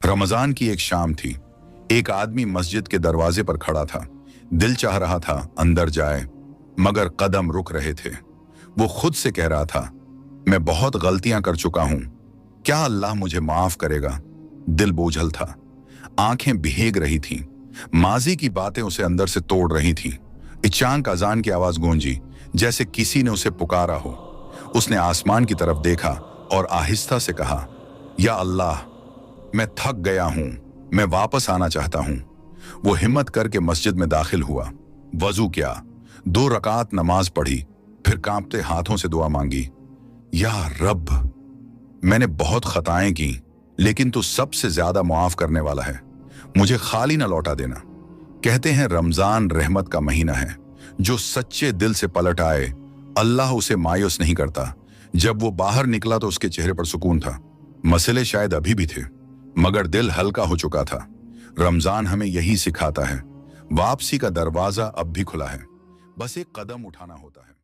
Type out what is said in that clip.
रमजान की एक शाम थी। एक आदमी मस्जिद के दरवाजे पर खड़ा था। दिल चाह रहा था अंदर जाए, मगर कदम रुक रहे थे। वो खुद से कह रहा था, मैं बहुत गलतियां कर चुका हूं, क्या अल्लाह मुझे माफ करेगा? दिल बोझल था, आंखें भीग रही थीं, माजी की बातें उसे अंदर से तोड़ रही थीं। अचानक अजान की आवाज गूंजी, जैसे किसी ने उसे पुकारा हो। उसने आसमान की तरफ देखा और आहिस्ता से कहा, या अल्लाह, मैं थक गया हूं, मैं वापस आना चाहता हूं। वो हिम्मत करके मस्जिद में दाखिल हुआ, वजू किया, 2 रकात नमाज पढ़ी, फिर कांपते हाथों से दुआ मांगी, या रब, मैंने बहुत खताएं की, लेकिन तू सबसे ज्यादा मुआफ करने वाला है, मुझे खाली ना लौटा देना। कहते हैं रमजान रहमत का महीना है। जो सच्चे दिल से पलट आए, अल्लाह उसे मायूस नहीं करता। जब वो बाहर निकला तो उसके चेहरे पर सुकून था। मसले शायद अभी भी थे, मगर दिल हल्का हो चुका था। रमजान हमें यही सिखाता है, वापसी का दरवाजा अब भी खुला है, बस एक कदम उठाना होता है।